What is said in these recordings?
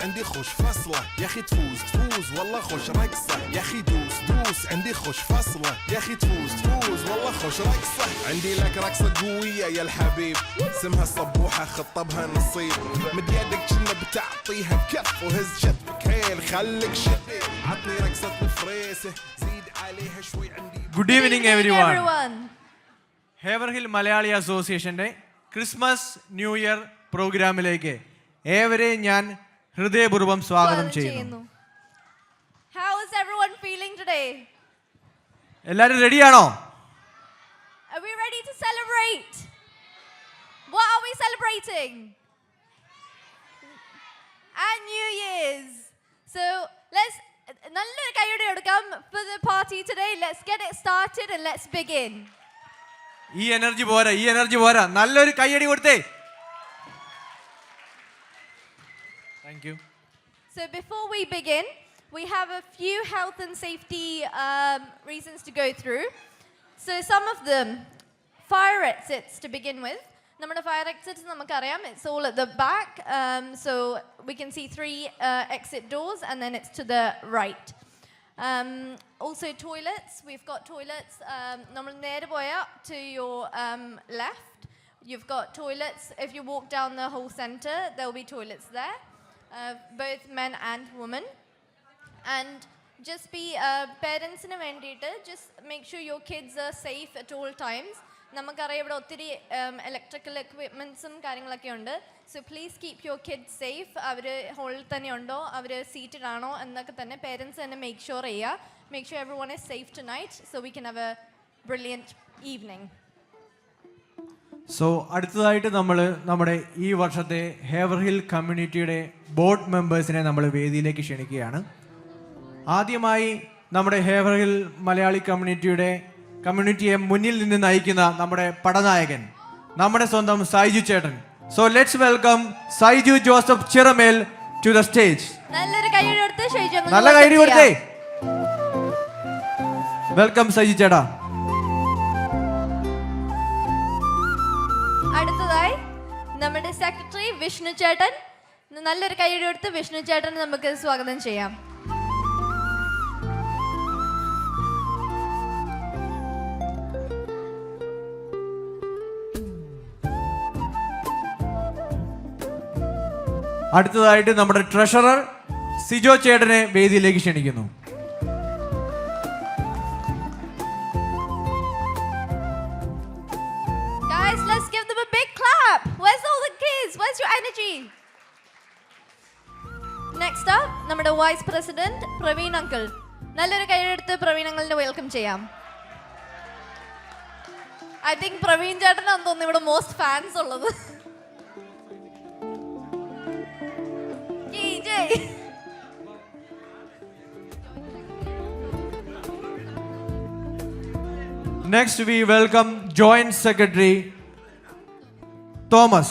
عندي خوش فصلة يا أخي تفوز والله خوش رقصة يا أخي دوس عندي خوش فصلة يا أخي تفوز والله خوش رقصة عندي لك رقصة قوية يا الحبيب اسمها الصبوحة خطبها نصيب مد يدك كنا بتعطيها كف وهز شفك هيل خليك شديد عطني رقصة الفريسة زيد عليها شوي عندي. Good evening everyone. ഹേവർഹിൽ Malayali അസോസിയേഷന്റെ Christmas new year പ്രോഗ്രാമിലേക്ക് ഏവരെയും ഞാൻ ഹൃദയപൂർവ്വം സ്വാഗതം ചെയ്യുന്നു. How is everyone feeling today? എല്ലാവരും റെഡിയാണോ? Are we ready to celebrate? What are we celebrating? And New Year's. So let's നല്ലൊരു കൈയ്യടി കൊടുക്കാം for the party today. Let's get it started and let's begin. ഈ എനർജി പോരാ നല്ലൊരു കൈയ്യടി കൊടുത്തേ. Thank you. So before we begin, we have a few health and safety reasons to go through. So some of them, fire exits to begin with. നമ്മുടെ fire exits നമുക്കറിയാം, it's all at the back. So we can see 3 exit doors and then it's to the right. Also toilets, we've got toilets. നമ്മൾ നേരെ പോയാ to your left, you've got toilets. If you walk down the whole center, there will be toilets there, both men and women. And just be parents ന് വേണ്ടിയിട്ട് just make sure your kids are safe at all times. നമുക്കറിയാം ഇവിടെ ഒത്തിരി electrical എക്വിപ്മെൻറ്റ്സും കാര്യങ്ങളൊക്കെ ഉണ്ട്. So please keep your kids safe. അവർ ഹോളിൽ തന്നെ ഉണ്ടോ, അവർ സീറ്റഡ് ആണോ എന്നൊക്കെ തന്നെ പേരൻസ് തന്നെ മേക്ക് ഷുവർ ചെയ്യുക. Make sure everyone is safe tonight so we can have a brilliant evening. So അടുത്തതായിട്ട് നമ്മൾ നമ്മുടെ ഈ വർഷത്തെ ഹേവർഹിൽ കമ്മ്യൂണിറ്റിയുടെ ബോർഡ് മെമ്പേഴ്സിനെ നമ്മൾ വേദിയിലേക്ക് ക്ഷണിക്കുകയാണ്. ആദ്യമായി നമ്മുടെ ഹേവർഹിൽ മലയാളി കമ്മ്യൂണിറ്റിയെ മുന്നിൽ നിന്ന് നയിക്കുന്ന നമ്മുടെ പടനായകൻ, നമ്മുടെ സ്വന്തം സൈജു ചേട്ടൻ. So let's welcome Saiju Joseph Chiramel to the stage. നല്ല കൈയ്യടി കൊടുത്തേ. വെൽക്കം സൈജു ചേട്ടാ. അടുത്തതായി നമ്മുടെ സെക്രട്ടറി വിഷ്ണു ചേട്ടൻ. നല്ലൊരു കൈയ്യടി കൊടുത്ത് വിഷ്ണു ചേട്ടൻ നമുക്ക് സ്വാഗതം ചെയ്യാം. അടുത്തതായിട്ട് നമ്മുടെ ട്രഷറർ സിജോ ചേട്ടനെ വേദിയിലേക്ക് ക്ഷണിക്കുന്നു. Guys, let's give them a big clap. Where's all the kids? Where's your energy? Next up, നമ്മുടെ വൈസ് പ്രസിഡന്റ് പ്രവീൺ അങ്കിൾ. നല്ലൊരു കൈയ്യടിയെടുത്ത് പ്രവീൺ അങ്കിളിനെ വെൽക്കം ചെയ്യാം. I think പ്രവീൺ ചേട്ടനാണെന്ന് തോന്നുന്നു ഇവിടെ മോസ്റ്റ് ഫാൻസ് ഉള്ളത്. Next we welcome Joint Secretary Thomas.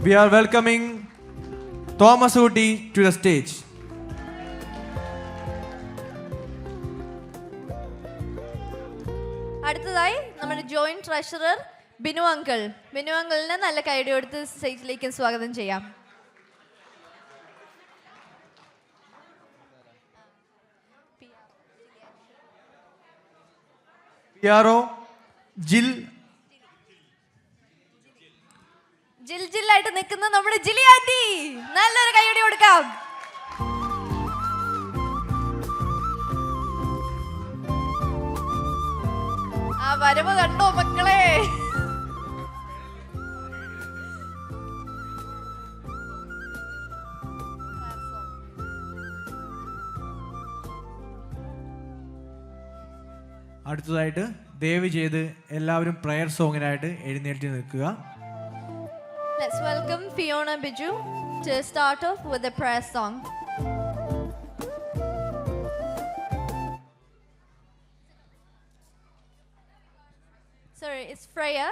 We are welcoming Thomas Uti to the stage. അടുത്തതായി നമ്മുടെ joint treasurer Binu uncle. Binu അങ്കിളിനെ നല്ല കൈയ്യടി കൊടുത്ത് സ്റ്റേജിലേക്ക് സ്വാഗതം ചെയ്യാം. PRO ജില്ലായിട്ട് നിൽക്കുന്ന നമ്മുടെ ജിലി ആന്റി. നല്ലൊരു കൈയ്യടി കൊടുക്കാം. ആ വരവ് കണ്ടോ മക്കളെ? അടുത്തതായിട്ട് ദയവ് ചെയ്ത് എല്ലാവരും പ്രയർ സോങ്ങിനായിട്ട് എഴുന്നേറ്റ് നിൽക്കുക. Let's welcome Fiona Biju to start off with a prayer song. Sorry, it's Freya.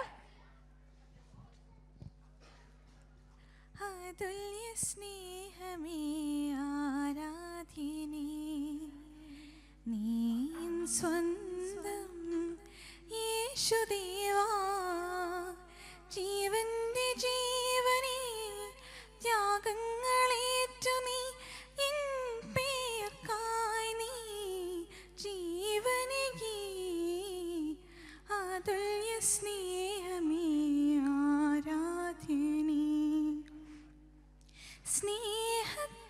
അതുല്യ സ്നേഹമേ ആരാധിനി നീ സ്വന്തം യേശുദേവാ ജീവന്റെ ജീവനേ ത്യാഗങ്ങളേറ്റു നീ എൻ പേർക്കായി നീ ജീവനേകി അതുല്യ സ്നേഹമേ ആരാധ്യനേ സ്നേഹത്താലുള്ളം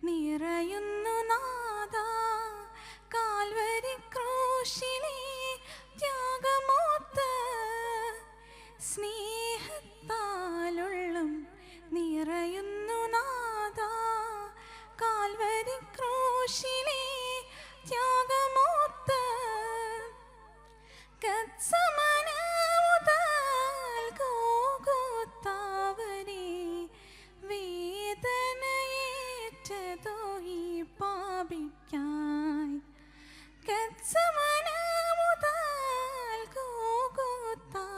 നിറയുന്നു നാഥാ കാൽവരി ക്രൂശിലെ ത്യാഗമോത്ത് സ്നേഹത്താലുള്ളം നിറയുന്നു നാഥാ കാൽവരി ക്രൂശിലെ ത്യാഗമോത്ത് ഗത്സമനമുതൽ ഗോഗോത്താവരെ വേദനയേറ്റതോ ഈ പാപിക്കായി ഗത്സമനമുതൽ ഗോഗോത്താവരെ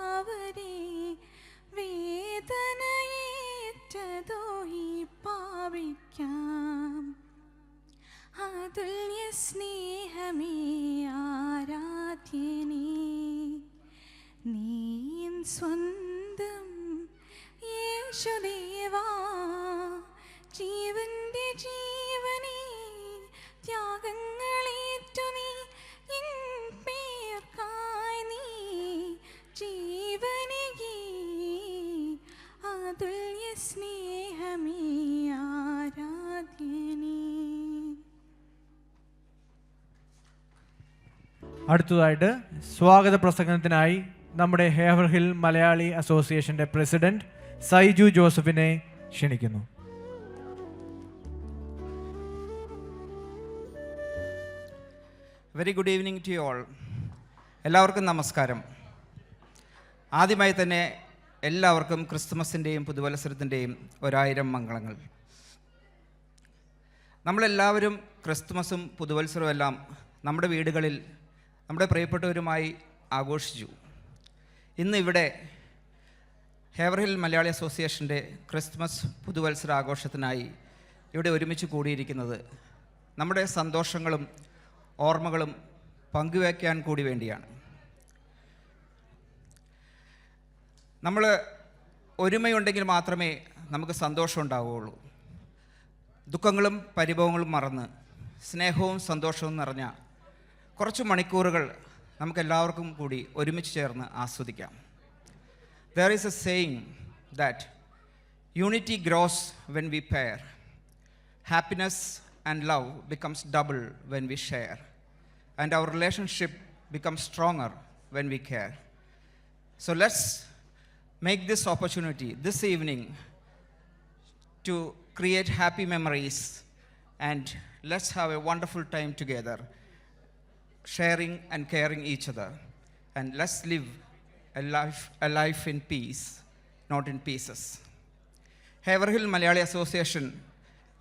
വേദനയേറ്റതോ ഈ പാപിക്കാം അതുല്യ സ്നേഹമേ ആരാധ്യനേ നീ എൻ സ്വന്തം യേശുദേവാ ജീവന്റെ ജീവനേ ത്യാഗങ്ങളേറ്റു നീ എൻ പേർക്കായി നീ ജീവനേകി അതുല്യ സ്നേഹമേ ആരാധ്യനേ അടുത്തതായിട്ട് സ്വാഗത പ്രസംഗത്തിനായി നമ്മുടെ ഹേവർഹിൽ മലയാളി അസോസിയേഷന്റെ പ്രസിഡന്റ് സൈജു ജോസഫിനെ ക്ഷണിക്കുന്നു. Very good evening to you all. എല്ലാവർക്കും നമസ്കാരം. ആദ്യമായി തന്നെ എല്ലാവർക്കും ക്രിസ്തുമസിൻ്റെയും പുതുവത്സരത്തിൻ്റെയും 1000 മംഗളങ്ങൾ. നമ്മളെല്ലാവരും ക്രിസ്തുമസും പുതുവത്സരവും എല്ലാം നമ്മുടെ വീടുകളിൽ നമ്മുടെ പ്രിയപ്പെട്ടവരുമായി ആഘോഷിച്ചു. ഇന്ന് ഇവിടെ ഹേവർഹിൽ മലയാളി അസോസിയേഷൻ്റെ ക്രിസ്മസ് പുതുവത്സര ആഘോഷത്തിനായി ഇവിടെ ഒരുമിച്ച് കൂടിയിരിക്കുന്നത് നമ്മുടെ സന്തോഷങ്ങളും ഓർമ്മകളും പങ്കുവയ്ക്കാൻ കൂടി വേണ്ടിയാണ്. നമ്മൾ ഒരുമയുണ്ടെങ്കിൽ മാത്രമേ നമുക്ക് സന്തോഷം ഉണ്ടാവുകയുള്ളൂ. ദുഃഖങ്ങളും പരിഭവങ്ങളും മറന്ന് സ്നേഹവും സന്തോഷവും നിറഞ്ഞ കുറച്ച് മണിക്കൂറുകൾ നമുക്കെല്ലാവർക്കും കൂടി ഒരുമിച്ച് ചേർന്ന് ആസ്വദിക്കാം. There is a saying that unity grows when we pair. Happiness and love becomes double when we share. And our relationship becomes stronger when we care. So let's make this opportunity this evening to create happy memories, and let's have a wonderful time together, sharing and caring each other, and let's live a life in peace, not in pieces. Haverhill Malayali association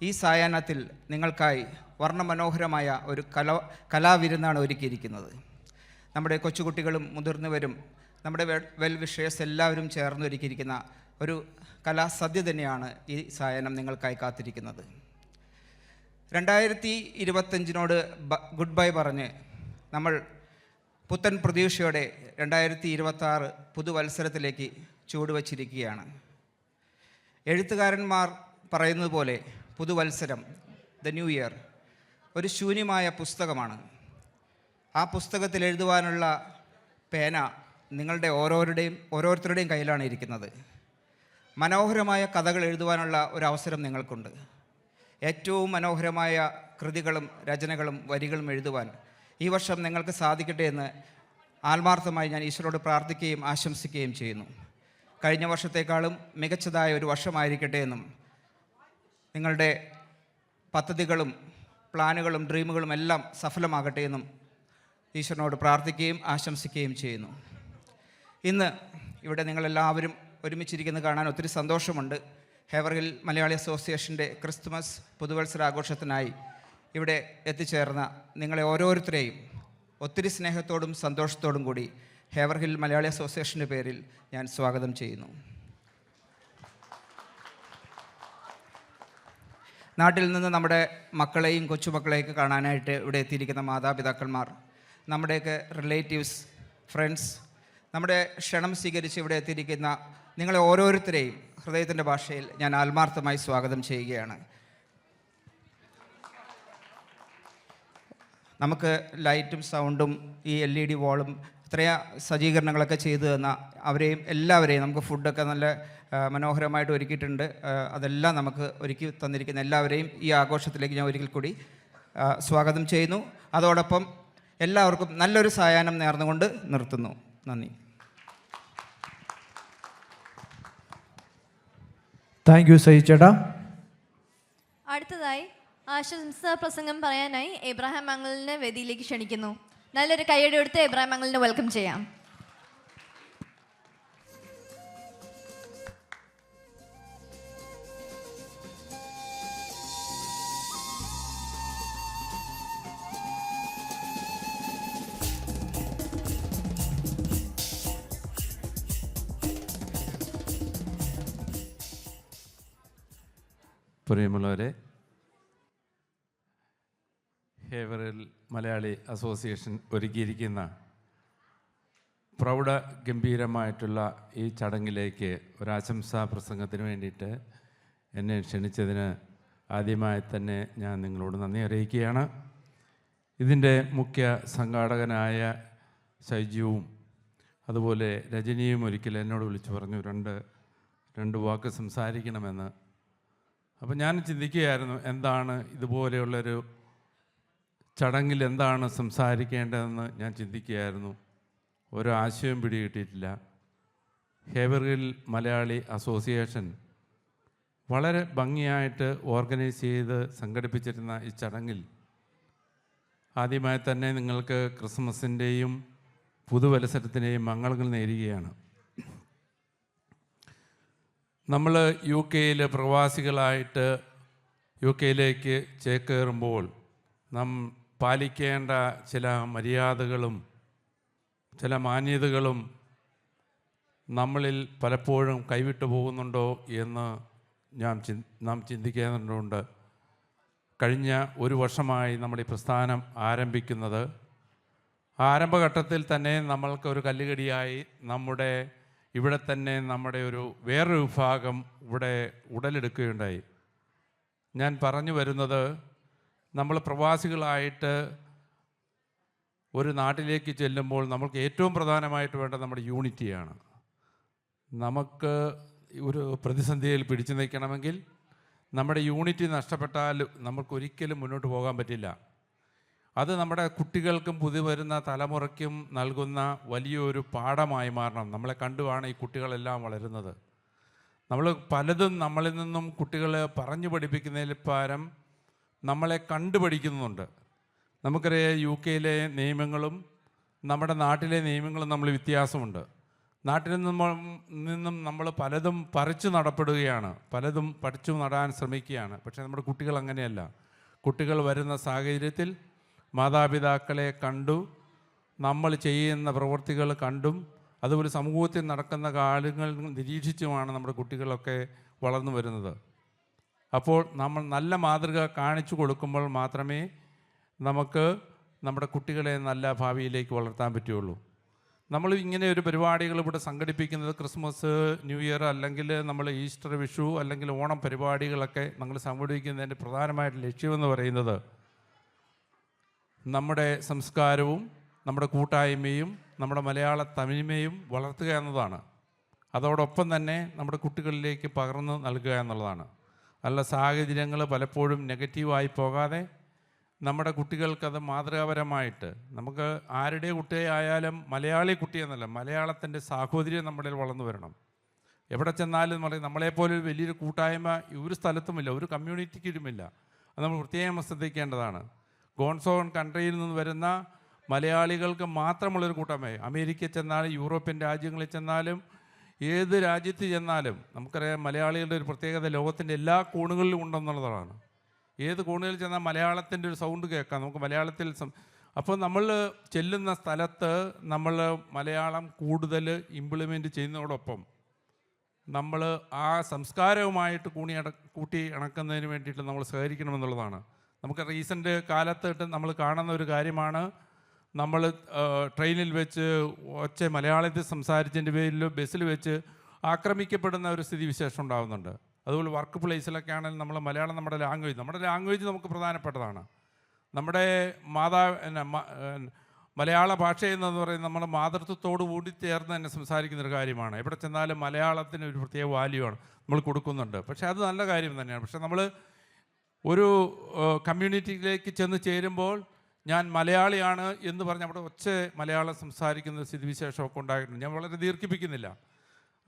ഈ സായാഹ്നത്തിൽ നിങ്ങൾക്കായി വർണ്ണമനോഹരമായ ഒരു കലാവിരുന്നാണ് ഒരുക്കിയിരിക്കുന്നത്. നമ്മുടെ കൊച്ചുകുട്ടികളും മുതിർന്നവരും നമ്മുടെ well wishers എല്ലാവരും ചേർന്ന് ഒരുക്കിയിരിക്കുന്ന ഒരു കലാസദ്യ തന്നെയാണ് ഈ സായാഹ്നം നിങ്ങൾക്കായി കാത്തിരിക്കുന്നത്. 2025 ഗുഡ് ബൈ പറഞ്ഞ് നമ്മൾ പുത്തൻ പ്രതീക്ഷയോടെ 2026 പുതുവത്സരത്തിലേക്ക് ചുവടുവച്ചിരിക്കുകയാണ്. എഴുത്തുകാരന്മാർ പറയുന്നത് പോലെ പുതുവത്സരം, ദ ന്യൂ ഇയർ, ഒരു ശൂന്യമായ പുസ്തകമാണ്. ആ പുസ്തകത്തിൽ എഴുതുവാനുള്ള പേന നിങ്ങളുടെ ഓരോരുത്തരുടെയും കയ്യിലാണ് ഇരിക്കുന്നത്. മനോഹരമായ കഥകൾ എഴുതുവാനുള്ള ഒരു അവസരം നിങ്ങൾക്കുണ്ട്. ഏറ്റവും മനോഹരമായ കൃതികളും രചനകളും വരികളും എഴുതുവാൻ ഈ വർഷം നിങ്ങൾക്ക് സാധിക്കട്ടെ എന്ന് ആത്മാർത്ഥമായി ഞാൻ ഈശ്വരോട് പ്രാർത്ഥിക്കുകയും ആശംസിക്കുകയും ചെയ്യുന്നു. കഴിഞ്ഞ വർഷത്തേക്കാളും മികച്ചതായ ഒരു വർഷമായിരിക്കട്ടെ എന്നും നിങ്ങളുടെ പദ്ധതികളും പ്ലാനുകളും ഡ്രീമുകളും എല്ലാം സഫലമാകട്ടെ എന്നും ഈശ്വരനോട് പ്രാർത്ഥിക്കുകയും ആശംസിക്കുകയും ചെയ്യുന്നു. ഇന്ന് ഇവിടെ നിങ്ങളെല്ലാവരും ഒരുമിച്ചിരിക്കുന്നത് കാണാൻ ഒത്തിരി സന്തോഷമുണ്ട്. ഹേവർഹിൽ മലയാളി അസോസിയേഷൻ്റെ ക്രിസ്തുമസ് പുതുവത്സര ആഘോഷത്തിനായി ഇവിടെ എത്തിച്ചേർന്ന നിങ്ങളെ ഓരോരുത്തരെയും ഒത്തിരി സ്നേഹത്തോടും സന്തോഷത്തോടും കൂടി ഹേവർഹിൽ മലയാളി അസോസിയേഷൻ്റെ പേരിൽ ഞാൻ സ്വാഗതം ചെയ്യുന്നു. നാട്ടിൽ നിന്ന് നമ്മുടെ മക്കളെയും കൊച്ചുമക്കളെയൊക്കെ കാണാനായിട്ട് ഇവിടെ എത്തിയിരിക്കുന്ന മാതാപിതാക്കന്മാർ, നമ്മുടെയൊക്കെ റിലേറ്റീവ്സ്, ഫ്രണ്ട്സ്, നമ്മുടെ ക്ഷണം സ്വീകരിച്ച് ഇവിടെ എത്തിയിരിക്കുന്ന നിങ്ങളെ ഓരോരുത്തരെയും ഹൃദയത്തിൻ്റെ ഭാഷയിൽ ഞാൻ ആത്മാർത്ഥമായി സ്വാഗതം ചെയ്യുകയാണ്. നമുക്ക് ലൈറ്റും സൗണ്ടും ഈ LED വാളും ഇത്രയും സജ്ജീകരണങ്ങളൊക്കെ ചെയ്തു തന്ന അവരെയും എല്ലാവരെയും നമുക്ക് ഫുഡൊക്കെ നല്ല മനോഹരമായിട്ട് ഒരുക്കിയിട്ടുണ്ട്. അതെല്ലാം നമുക്ക് ഒരുക്കി തന്നിരിക്കുന്ന എല്ലാവരെയും ഈ ആഘോഷത്തിലേക്ക് ഞാൻ ഒരിക്കൽ കൂടി സ്വാഗതം ചെയ്യുന്നു. അതോടൊപ്പം എല്ലാവർക്കും നല്ലൊരു സായാഹ്നം നേർന്നുകൊണ്ട് നിർത്തുന്നു. നന്ദി. താങ്ക് യു സജി ചേട്ടാ. അടുത്തതായി ആശംസാ പ്രസംഗം പറയാനായി എബ്രഹാം അങ്കിളിനെ വേദിയിലേക്ക് ക്ഷണിക്കുന്നു. നല്ലൊരു കൈയ്യടി കൊടുത്ത് എബ്രഹാം അങ്കിളിനെ വെൽക്കം ചെയ്യാം. പ്രിയമുള്ളവരെ, ഹേവറിൽ മലയാളി അസോസിയേഷൻ ഒരുക്കിയിരിക്കുന്ന പ്രൗഢ ഗംഭീരമായിട്ടുള്ള ഈ ചടങ്ങിലേക്ക് ഒരാശംസാ പ്രസംഗത്തിന് വേണ്ടിയിട്ട് എന്നെ ക്ഷണിച്ചതിന് ആദ്യമായി തന്നെ ഞാൻ നിങ്ങളോട് നന്ദി അറിയിക്കുകയാണ്. ഇതിൻ്റെ മുഖ്യ സംഘാടകനായ ഷൈജുവും അതുപോലെ രജനിയും ഒരിക്കൽ എന്നോട് വിളിച്ചു പറഞ്ഞു രണ്ട് വാക്ക് സംസാരിക്കണമെന്ന്. അപ്പം ഞാൻ ചിന്തിക്കുകയായിരുന്നു, എന്താണ് ഇതുപോലെയുള്ളൊരു ചടങ്ങിൽ എന്താണ് സംസാരിക്കേണ്ടതെന്ന് ഞാൻ ചിന്തിക്കുകയായിരുന്നു. ഒരു ആശയവും പിടികിട്ടിയിട്ടില്ല. ഹേവറിൽ മലയാളി അസോസിയേഷൻ വളരെ ഭംഗിയായിട്ട് ഓർഗനൈസ് ചെയ്ത് സംഘടിപ്പിച്ചിരുന്ന ഈ ചടങ്ങിൽ ആദ്യമായി തന്നെ നിങ്ങൾക്ക് ക്രിസ്മസിൻ്റെയും പുതുവത്സരത്തിൻ്റെയും മംഗളങ്ങൾ നേരുകയാണ്. നമ്മൾ UK പ്രവാസികളായിട്ട് UK ചേക്കേറുമ്പോൾ നാം പാലിക്കേണ്ട ചില മര്യാദകളും ചില മാന്യതകളും നമ്മളിൽ പലപ്പോഴും കൈവിട്ടു പോകുന്നുണ്ടോ എന്ന് നാം ചിന്തിക്കേണ്ടതുണ്ട്. കഴിഞ്ഞ ഒരു വർഷമായി നമ്മൾ ഈ പ്രസ്ഥാനം ആരംഭിക്കുന്നത്, ആരംഭഘട്ടത്തിൽ തന്നെ നമ്മൾക്കൊരു കല്ലുകടിയായി ഇവിടെ തന്നെ നമ്മുടെ വേറൊരു വിഭാഗം ഇവിടെ ഉടലെടുക്കുകയുണ്ടായി. ഞാൻ പറഞ്ഞു വരുന്നത്, നമ്മൾ പ്രവാസികളായിട്ട് ഒരു നാട്ടിലേക്ക് ചെല്ലുമ്പോൾ നമ്മൾക്ക് ഏറ്റവും പ്രധാനമായിട്ട് വേണ്ടത് നമ്മുടെ യൂണിറ്റിയാണ്. നമുക്ക് ഒരു പ്രതിസന്ധിയിൽ പിടിച്ചു നിൽക്കണമെങ്കിൽ നമ്മുടെ യൂണിറ്റി നഷ്ടപ്പെട്ടാൽ നമുക്കൊരിക്കലും മുന്നോട്ട് പോകാൻ പറ്റില്ല. അത് നമ്മുടെ കുട്ടികൾക്കും പുതിയ വരുന്ന തലമുറയ്ക്കും നൽകുന്ന വലിയൊരു പാഠമായി മാറണം. നമ്മളെ കണ്ടുമാണ് ഈ കുട്ടികളെല്ലാം വളരുന്നത്. നമ്മൾ പലതും നമ്മളിൽ നിന്നും കുട്ടികളെ പറഞ്ഞു പഠിപ്പിക്കുന്നതിൽ പകരം നമ്മളെ കണ്ടുപഠിക്കുന്നുണ്ട്. നമുക്കറിയാം, UK നിയമങ്ങളും നമ്മുടെ നാട്ടിലെ നിയമങ്ങളും നമ്മൾ വ്യത്യാസമുണ്ട്. നാട്ടിൽ നിന്നും നമ്മൾ പലതും പറിച്ചു നടപ്പെടുകയാണ്, പലതും പഠിച്ചു നടാൻ ശ്രമിക്കുകയാണ്. പക്ഷേ നമ്മുടെ കുട്ടികൾ അങ്ങനെയല്ല. കുട്ടികൾ വരുന്ന സാഹചര്യത്തിൽ മാതാപിതാക്കളെ കണ്ടു, നമ്മൾ ചെയ്യുന്ന പ്രവൃത്തികൾ കണ്ടും അതുപോലെ സമൂഹത്തിൽ നടക്കുന്ന കാര്യങ്ങൾ നിരീക്ഷിച്ചുമാണ് നമ്മുടെ കുട്ടികളൊക്കെ വളർന്നു വരുന്നത്. അപ്പോൾ നമ്മൾ നല്ല മാതൃക കാണിച്ചു കൊടുക്കുമ്പോൾ മാത്രമേ നമുക്ക് നമ്മുടെ കുട്ടികളെ നല്ല ഭാവിയിലേക്ക് വളർത്താൻ പറ്റുകയുള്ളൂ. നമ്മൾ ഇങ്ങനെ ഒരു പരിപാടികൾ ഇവിടെ സംഘടിപ്പിക്കുന്നത്, ക്രിസ്മസ്, ന്യൂ ഇയർ, അല്ലെങ്കിൽ നമ്മൾ ഈസ്റ്റർ, വിഷു, അല്ലെങ്കിൽ ഓണം പരിപാടികളൊക്കെ നമ്മൾ സംഘടിപ്പിക്കുന്നതിൻ്റെ പ്രധാനമായിട്ട് ലക്ഷ്യമെന്ന് പറയുന്നത് നമ്മുടെ സംസ്കാരവും നമ്മുടെ കൂട്ടായ്മയും നമ്മുടെ മലയാള തനിമയും വളർത്തുക എന്നതാണ്. അതോടൊപ്പം തന്നെ നമ്മുടെ കുട്ടികളിലേക്ക് പകർന്നു നൽകുക എന്നുള്ളതാണ്. നല്ല സാഹചര്യങ്ങൾ പലപ്പോഴും നെഗറ്റീവായി പോകാതെ നമ്മുടെ കുട്ടികൾക്കത് മാതൃകാപരമായിട്ട്, നമുക്ക് ആരുടെ കുട്ടിയായാലും മലയാളി കുട്ടിയെന്നല്ല, മലയാളത്തിൻ്റെ സാഹോദര്യം നമ്മുടെ വളർന്നു വരണം. എവിടെ ചെന്നാലും നമ്മളെപ്പോലെ വലിയൊരു കൂട്ടായ്മ ഒരു സ്ഥലത്തുമില്ല, ഒരു കമ്മ്യൂണിറ്റിക്കുമില്ല. അത് നമ്മൾ പ്രത്യേകം ശ്രദ്ധിക്കേണ്ടതാണ്. ഗോൺസോൺ കൺട്രിയിൽ നിന്ന് വരുന്ന മലയാളികൾക്ക് മാത്രമുള്ളൊരു കൂട്ടമായി അമേരിക്കയിൽ ചെന്നാലും യൂറോപ്യൻ രാജ്യങ്ങളിൽ ചെന്നാലും ഏത് രാജ്യത്ത് ചെന്നാലും നമുക്കറിയാം, മലയാളികളുടെ ഒരു പ്രത്യേകത ലോകത്തിൻ്റെ എല്ലാ കോണുകളിലും ഉണ്ടെന്നുള്ളതാണ്. ഏത് കോണുകളിൽ ചെന്നാൽ മലയാളത്തിൻ്റെ ഒരു സൗണ്ട് കേൾക്കാം, നമുക്ക് മലയാളത്തിൽ. അപ്പോൾ നമ്മൾ ചെല്ലുന്ന സ്ഥലത്ത് നമ്മൾ മലയാളം കൂടുതൽ ഇംപ്ലിമെൻറ്റ് ചെയ്യുന്നതോടൊപ്പം നമ്മൾ ആ സംസ്കാരവുമായിട്ട് കൂട്ടി ഇണക്കുന്നതിന് വേണ്ടിയിട്ട് നമ്മൾ സഹകരിക്കണമെന്നുള്ളതാണ്. നമുക്ക് റീസെൻ്റ് കാലത്തായിട്ട് നമ്മൾ കാണുന്ന ഒരു കാര്യമാണ്, നമ്മൾ ട്രെയിനിൽ വെച്ച് മലയാളത്തിൽ സംസാരിച്ചതിൻ്റെ പേരിൽ ബസ്സിൽ വെച്ച് ആക്രമിക്കപ്പെടുന്ന ഒരു സ്ഥിതിവിശേഷം ഉണ്ടാകുന്നുണ്ട്. അതുപോലെ വർക്ക് പ്ലേസിലൊക്കെ ആണെങ്കിൽ നമ്മൾ മലയാളം നമ്മുടെ ലാംഗ്വേജ് നമുക്ക് പ്രധാനപ്പെട്ടതാണ്. നമ്മുടെ മലയാള ഭാഷ എന്ന് പറയുന്നത് നമ്മുടെ മാതൃത്വത്തോട് കൂടി ചേർന്ന് തന്നെ സംസാരിക്കുന്നൊരു കാര്യമാണ്. എവിടെ ചെന്നാലും മലയാളത്തിന് ഒരു പ്രത്യേക വാല്യൂ ആണ് നമ്മൾ കൊടുക്കുന്നുണ്ട്. പക്ഷേ അത് നല്ല കാര്യം തന്നെയാണ്. പക്ഷേ നമ്മൾ ഒരു കമ്മ്യൂണിറ്റിയിലേക്ക് ചെന്ന് ചേരുമ്പോൾ ഞാൻ മലയാളിയാണ് എന്ന് പറഞ്ഞ് അവിടെ മലയാളം സംസാരിക്കുന്ന സ്ഥിതിവിശേഷമൊക്കെ ഉണ്ടായിട്ടുണ്ട്. ഞാൻ വളരെ ദീർഘിപ്പിക്കുന്നില്ല.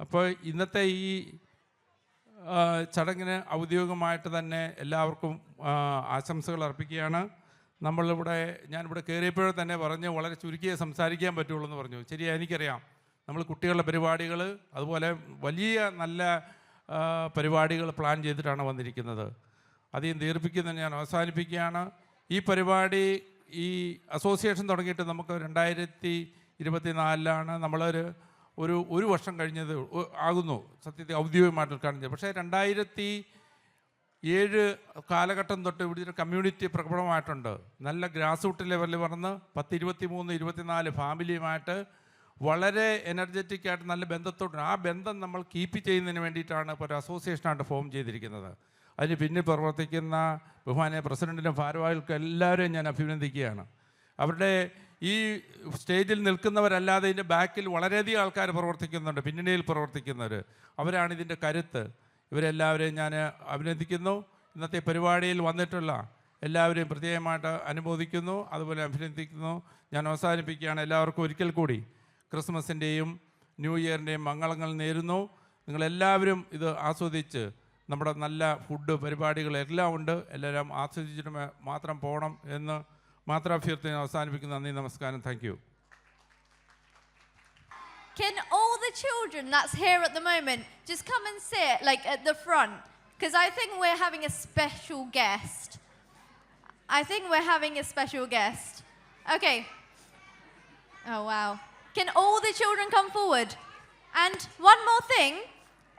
അപ്പോൾ ഇന്നത്തെ ഈ ചടങ്ങിന് ഔദ്യോഗികമായിട്ട് തന്നെ എല്ലാവർക്കും ആശംസകൾ അർപ്പിക്കുകയാണ്. ഞാനിവിടെ കയറിയപ്പോഴേ തന്നെ പറഞ്ഞു വളരെ ചുരുക്കിയേ സംസാരിക്കാൻ പറ്റുള്ളൂ എന്ന് പറഞ്ഞു. ശരിയാ, എനിക്കറിയാം. നമ്മൾ കുട്ടികളുടെ പരിപാടികൾ അതുപോലെ വലിയ നല്ല പരിപാടികൾ പ്ലാൻ ചെയ്തിട്ടാണ് വന്നിരിക്കുന്നത്. അധികം ദീർഘിപ്പിക്കുന്നത് ഞാൻ അവസാനിപ്പിക്കുകയാണ്. ഈ പരിപാടി ഈ അസോസിയേഷൻ തുടങ്ങിയിട്ട് നമുക്ക് 2024 നമ്മളൊരു വർഷം കഴിഞ്ഞത് ആകുന്നു സത്യത്തിൽ ഔദ്യോഗികമായിട്ട് കാണിച്ചത്. പക്ഷേ 2007 കാലഘട്ടം തൊട്ട് ഇവിടെ കമ്മ്യൂണിറ്റി പ്രകടമായിട്ടുണ്ട്. നല്ല ഗ്രാസ് റൂട്ട് ലെവലിൽ പറഞ്ഞ് 23-24 ഫാമിലിയുമായിട്ട് വളരെ എനർജറ്റിക്കായിട്ട് നല്ല ബന്ധത്തോട്ട് ആ ബന്ധം നമ്മൾ കീപ്പ് ചെയ്യുന്നതിന് വേണ്ടിയിട്ടാണ് ഇപ്പോൾ ഒരു അസോസിയേഷനായിട്ട് ഫോം ചെയ്തിരിക്കുന്നത്. അതിന് പിന്നിൽ പ്രവർത്തിക്കുന്ന ബഹുമാനീയ പ്രസിഡൻറ്റിനും ഭാരവാഹികൾക്കും എല്ലാവരെയും ഞാൻ അഭിനന്ദിക്കുകയാണ്. അവരുടെ ഈ സ്റ്റേജിൽ നിൽക്കുന്നവരല്ലാതെ ഇതിൻ്റെ ബാക്കിൽ വളരെയധികം ആൾക്കാർ പ്രവർത്തിക്കുന്നുണ്ട്, പിന്നണിയിൽ പ്രവർത്തിക്കുന്നവർ. അവരാണ് ഇതിൻ്റെ കരുത്ത്. ഇവരെല്ലാവരെയും ഞാൻ അഭിനന്ദിക്കുന്നു. ഇന്നത്തെ പരിപാടിയിൽ വന്നിട്ടുള്ള എല്ലാവരെയും പ്രത്യേകമായിട്ട് അനുമോദിക്കുന്നു, അതുപോലെ അഭിനന്ദിക്കുന്നു. ഞാൻ അവസാനിപ്പിക്കുകയാണ്. എല്ലാവർക്കും ഒരിക്കൽ കൂടി ക്രിസ്മസിൻ്റെയും ന്യൂ ഇയറിൻ്റെയും മംഗളങ്ങൾ നേരുന്നു. നിങ്ങളെല്ലാവരും ഇത് ആസ്വദിച്ച് നമ്മുടെ നല്ല ഫുഡ് പരിപാടികളെല്ലാം ഉണ്ട്, എല്ലാവരും ആസ്വദിച്ചിട്ട് മാത്രം പോകണം എന്ന് മാത്രം അഭ്യർത്ഥന അവസാനിപ്പിക്കുന്നു. നന്ദി, നമസ്കാരം. Thank you. Can all the children that's here at the moment just come and sit like at the front? Because I think we're having a special guest. Okay. Oh wow. Can all the children come forward? And one more thing.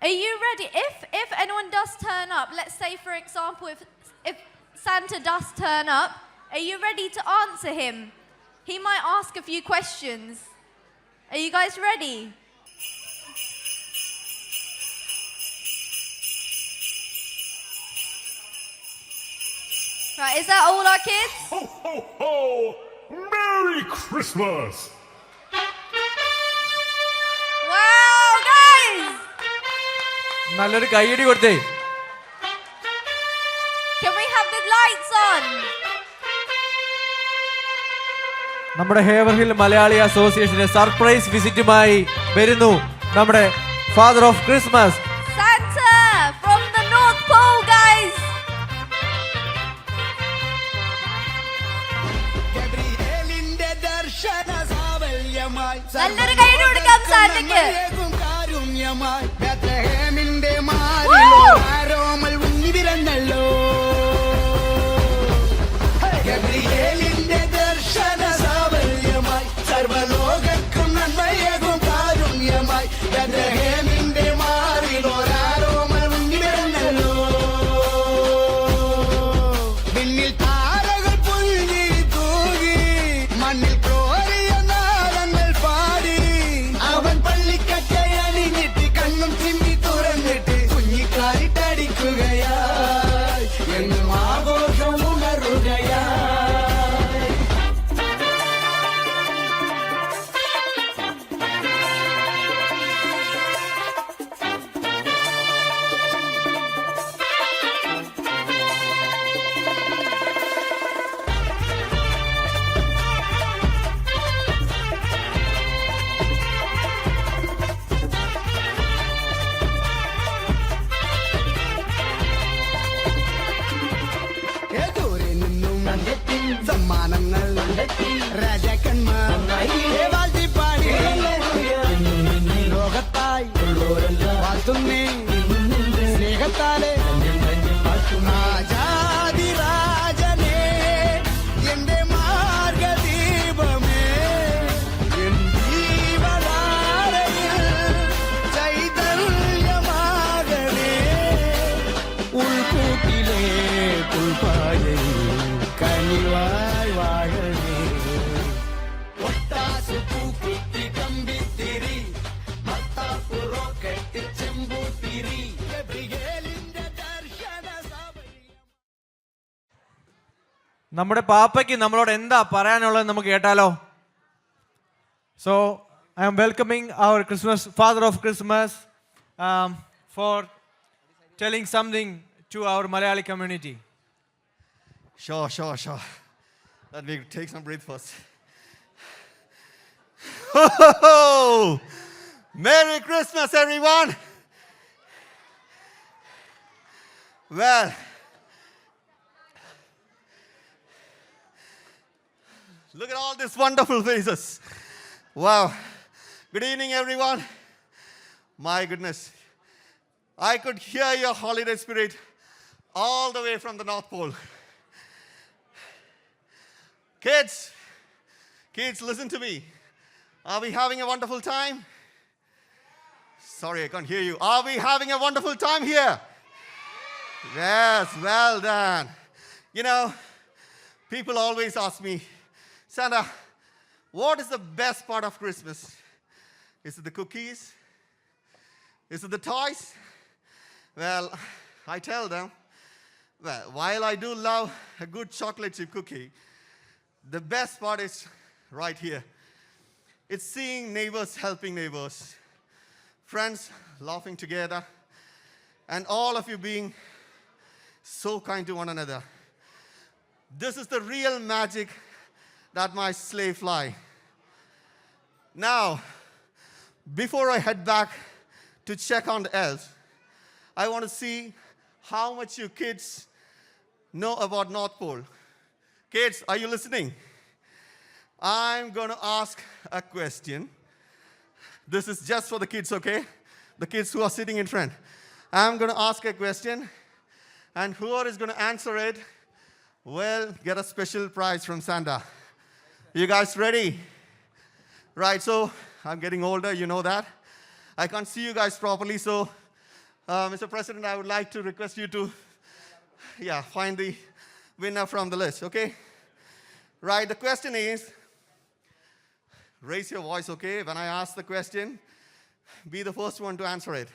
Are you ready? If anyone does turn up, let's say for example if Santa does turn up, are you ready to answer him? He might ask a few questions. Are you guys ready? Right, is that all our kids? Ho, ho, ho! Merry Christmas! Wow, guys! നല്ലൊരു കൈയടി കൊടുത്തേ. Can we have the lights on? നമ്മുടെ ഹേവർഹിൽ മലയാളി അസോസിയേഷന്റെ surprise വിസിറ്റുമായി വരുന്നു നമ്മുടെ father of Christmas Santa from the North Pole, guys. നല്ലൊരു കൈയ്യടി കൊടുക്കാം സാന്റയ്ക്ക്. സർവലോകക്കും നന്മയേകും കാരുണ്യമായി ബേത്ലഹേമിന്റെ മാറിലോരാരോമൽ മുന്നിലിരുന്നല്ലോ. വിണ്ണിൽ താരകൾ പുൽകി തൂകി മണ്ണിൽ കോരിയ നാളങ്ങൾ പാടി അവൻ പള്ളിക്കറ്റയണിഞ്ഞിട്ട് കണ്ണും ചിമ്മി തുറന്നിട്ട് കുഞ്ഞിക്കാരിട്ടടിക്കുകയായി എന്നും ആഘോഷം ഉണരുകയായി. സമ്മാനങ്ങൾ രാജാക്കന്മാർ വാഴ്ത്തിപ്പാടി ലോകത്തായി വാഴ്ത്തുന്നേ സ്നേഹത്താലെ രാജാതിരാജനേ എന്റെ മാർഗദീപമേ എൻ ജീവധാരയിൽ ചൈതന്യമാകണേ ഉൾക്കൂട്ടിലെ പുൽപ്പായയിൽ കനിവായി വാഴണേ ഒട്ടാസു പൂക്കുത്തി കമ്പിത്തിരി മത്താപ്പു റോക്കറ്റ് നമ്മുടെ പാപ്പയ്ക്ക് നമ്മളോട് എന്താ പറയാനുള്ളത് നമുക്ക് കേട്ടാലോ? So I am welcoming our Father of Christmas for telling something to our Malayali community. Sure. Let me take some breath first. Merry Christmas, everyone. Well, look at all these wonderful faces. Wow. Good evening, everyone. My goodness. I could hear your holiday spirit all the way from the North Pole. Kids, listen to me. Are we having a wonderful time? Sorry, I can't hear you. Are we having a wonderful time here? Yes, well done. You know, people always ask me, Santa, what is the best part of Christmas? Is it the cookies? Is it the toys? Well, I tell them, well, while I do love a good chocolate chip cookie, the best part is right here. It's seeing neighbors helping neighbors, friends laughing together, and all of you being so kind to one another. This is the real magic that my sleigh fly. Now, before I head back to check on the elves, I want to see how much you kids know about North Pole. Kids, are you listening? I'm going to ask a question. This is just for the kids, okay? The kids who are sitting in front. I'm going to ask a question, and whoever is going to answer it will get a special prize from Santa. You guys ready? Right, so I'm getting older, you know that. I can't see you guys properly, so Mr. President, I would like to request you to find the winner from the list, okay? Right, the question is, raise your voice, okay? When I ask the question, be the first one to answer it.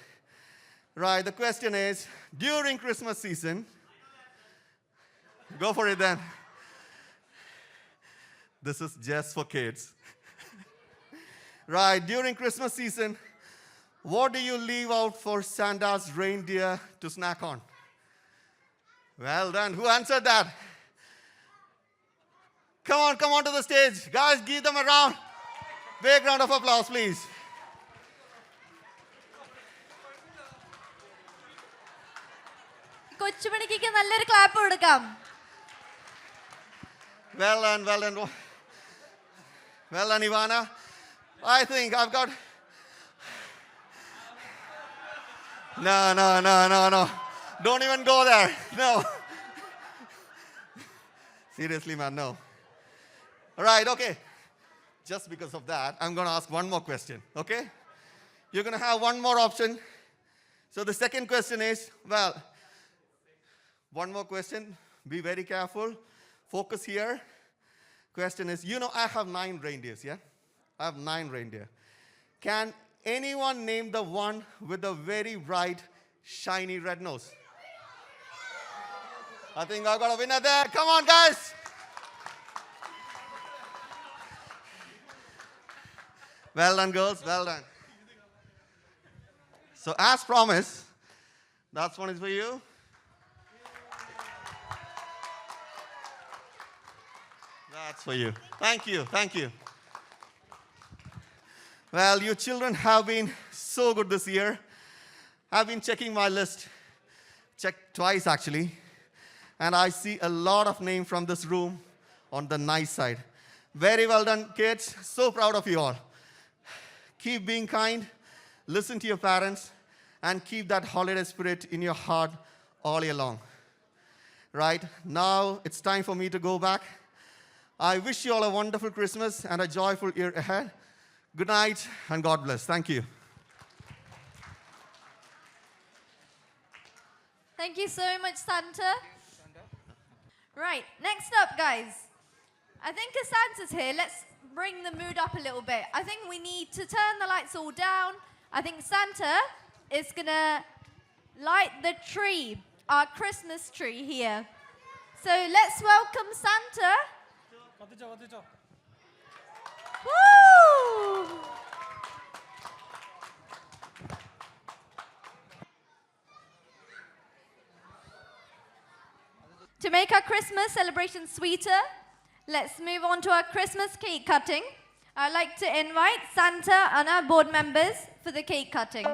Right, the question is, during Christmas season, go for it then. This is just for kids. Right, during Christmas season, what do you leave out for Santa's reindeer to snack on? Well done. Who answered that? Come on to the stage. Guys, give them a round. Big round of applause, please. കൊച്ചുമണിക്ക് നല്ലൊരു clap കൊടുക്കാം. Well done, Ivana. I think I've got... No. Don't even go there. No. Seriously, man, no. All right, okay. Just because of that, I'm going to ask one more question, okay? You're going to have one more option. So the second question is, well, one more question. Be very careful. Focus here. Question is, you know, I have 9 reindeers, yeah? I have 9 reindeer. Can anyone name the one with the very bright, shiny red nose? I think I've got a winner there. Come on, guys. Well done, girls. Well done. So as promised, that one is for you. That's for you. Thank you. Well, you children have been so good this year. I've been checking my list. Checked twice, actually. And I see a lot of names from this room on the nice side. Very well done, kids. So proud of you all. Keep being kind. Listen to your parents. And keep that holiday spirit in your heart all year long. Right? Now, it's time for me to go back. I wish you all a wonderful Christmas and a joyful year ahead. Good night and God bless. Thank you. Thank you so much, Santa. Right, next up, guys. I think as Santa's here, let's bring the mood up a little bit. I think we need to turn the lights all down. I think Santa is going to light the tree, our Christmas tree here. So let's welcome Santa. Woo! To make our Christmas celebration sweeter, let's move on to our Christmas cake cutting. I'd like to invite Santa and our board members for the cake cutting.